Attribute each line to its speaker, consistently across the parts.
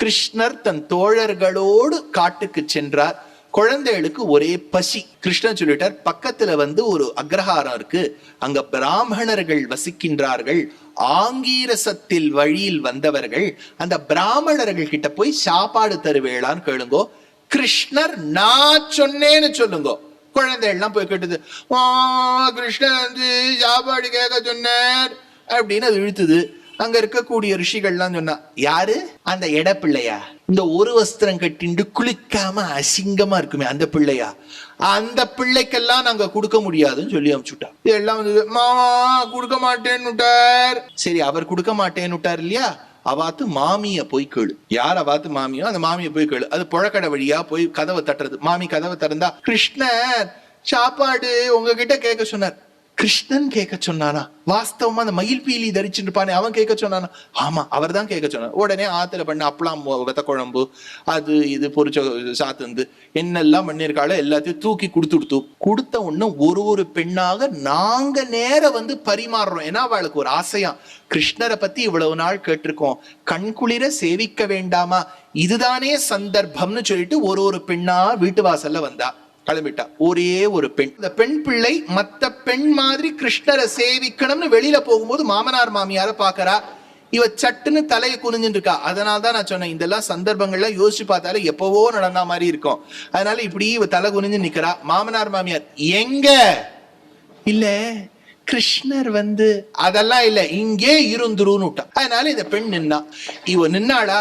Speaker 1: கிருஷ்ணர் தன் தோழர்களோடு காட்டுக்கு சென்றார். குழந்தைகளுக்கு ஒரே பசி. கிருஷ்ணன் சொல்லிட்டார், பக்கத்துல ஒரு அக்ரஹாரம் இருக்கு, அங்க பிராமணர்கள் வசிக்கின்றார்கள், ஆங்கீரசத்தில் வழியில் வந்தவர்கள், அந்த பிராமணர்கள் கிட்ட போய் சாப்பாடு தருவேளான்னு கேளுங்கோ. கிருஷ்ணர் நான் சொன்னேன்னு சொல்லுங்க. குழந்தை எல்லாம் போய் கேட்டது, கிருஷ்ணன் சாப்பாடு கேட்க சொன்னார் அப்படின்னு அது இழுத்துது. அங்க இருக்கக்கூடிய ரிஷிகள்லாம் சொன்னா, யாரு அந்த எட பிள்ளையா, இந்த ஒரு வஸ்திரம் கட்டிண்டு குளிக்காம அசிங்கமா இருக்குமே அந்த பிள்ளையா, அந்த பிள்ளைக்கெல்லாம் நாங்க கொடுக்க முடியாதுன்னு சொல்லி அனுப்பிச்சுட்டா. எல்லாம் மாமா கொடுக்க மாட்டேன்னுட்டார். சரி, அவர் கொடுக்க மாட்டேன்னுட்டார் இல்லையா, அவாத்து மாமிய போய் கேளு. யார் அவாத்து மாமியோ அந்த மாமிய போய் கேளு. அது புழக்கடை வழியா போய் கதவை தட்டுறது. மாமி கதவை திறந்தா, கிருஷ்ணர் சாப்பாடு உங்ககிட்ட கேட்க சொன்னார். கிருஷ்ணன் கேட்க சொன்னானா? வாஸ்தவமா அந்த மயில் பீலி தரிச்சுட்டு இருப்பானே அவன் கேட்க சொன்னானா? ஆமா, அவர் தான் கேட்க சொன்னார். உடனே ஆத்துல பண்ண அப்பளம், வெத்த குழம்பு, அது இது பொரிச்ச சாத்துந்து என்னெல்லாம் பண்ணிருக்காளோ எல்லாத்தையும் தூக்கி கொடுத்த உடனே ஒரு பெண்ணாக நாங்க நேர பரிமாறுறோம். ஏன்னா அவளுக்கு ஒரு ஆசையா, கிருஷ்ணரை பத்தி இவ்வளவு நாள் கேட்டிருக்கோம், கண்குளிர சேவிக்க வேண்டாமா, இதுதானே சந்தர்ப்பம்னு சொல்லிட்டு ஒரு பெண்ணா வீட்டு வாசல்ல வந்தா. கிளம்பிட்டா. ஒரே ஒரு பெண். இந்த பெண் பிள்ளை மத்த பெண் மாதிரி கிருஷ்ணரை சேவிக்கணும்னு வெளியில போகும்போது மாமனார் மாமியார பாக்குறா. இவ சட்டுன்னு தலையை குனிஞ்சுட்டு இருக்கா. அதனால்தான் நான் சொன்னேன், இதெல்லாம் சந்தர்ப்பங்கள்ல யோசிச்சு பார்த்தாலே எப்பவோ நடந்தா மாதிரி இருக்கும். அதனால இப்படி இவ தலை குனிஞ்சு நிக்கிறா. மாமனார் மாமியார் எங்க இல்ல, கிருஷ்ணர் அதெல்லாம் இல்ல, இங்கே இருந்துருன்னு விட்டா. அதனால இந்த பெண் நின்னா. இவ நின்னாளா,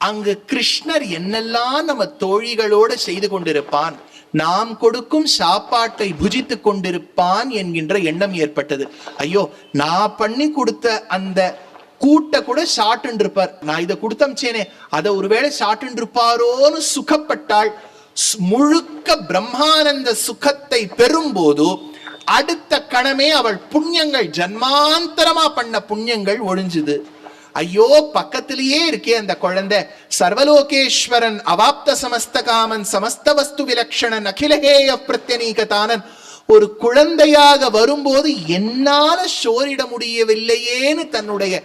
Speaker 1: அங்கு கிருஷ்ணர் என்னெல்லாம் நம்ம தோழிகளோட செய்து கொண்டிருப்பான், நாம் கொடுக்கும் சாப்பாட்டை புஜித்து கொண்டிருப்பான் என்கின்ற எண்ணம் ஏற்பட்டது. ஐயோ, நான் பண்ணி கொடுத்த அந்த கூட்ட கூட சாட்டுன்னு இருப்பார், நான் இதை கொடுத்தேனே அதை ஒருவேளை சாட்டுன்னு இருப்பாரோன்னு சுகப்பட்டாள். முழுக்க பிரம்மானந்த சுகத்தை பெறும்போது அடுத்த கணமே அவள் புண்ணியங்கள், ஜன்மாந்தரமா பண்ண புண்ணியங்கள் ஒழிஞ்சுது. ஐயோ, பக்கத்திலேயே இருக்கே அந்த குழந்தை, சர்வலோகேஸ்வரன், அவாப்த சமஸ்த காமன், சமஸ்த வஸ்து விலக்ஷணன், அகிலகேய பிரத்யநீகதானன் ஒரு குழந்தையாக வரும்போது என்னால சோரிட முடியவில்லையேன்னு தன்னுடைய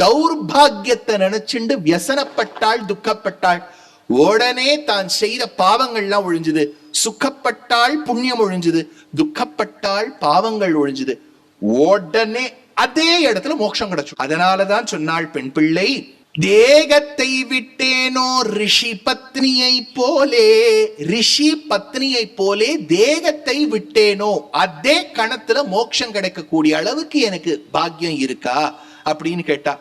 Speaker 1: தௌர்பாகியத்தை நினைச்சுண்டு வியசனப்பட்டாள், துக்கப்பட்டாள். உடனே தான் செய்த பாவங்கள்லாம் ஒழிஞ்சுது. சுக்கப்பட்டாள், புண்ணியம் ஒழிஞ்சுது. துக்கப்பட்டாள், பாவங்கள் ஒழிஞ்சுது. உடனே அதே இடத்துல மோட்சம் கிடைச்சு. அதனாலதான் சொன்னாள் பெண் பிள்ளை, தேகத்தை விட்டேனோ ரிஷி பத்னியை போலே, ரிஷி பத்னியை போலே தேகத்தை விட்டேனோ, அதே கணத்துல மோட்சம் கிடைக்கக்கூடிய அளவுக்கு எனக்கு பாக்கியம் இருக்கா அப்படின்னு கேட்டா.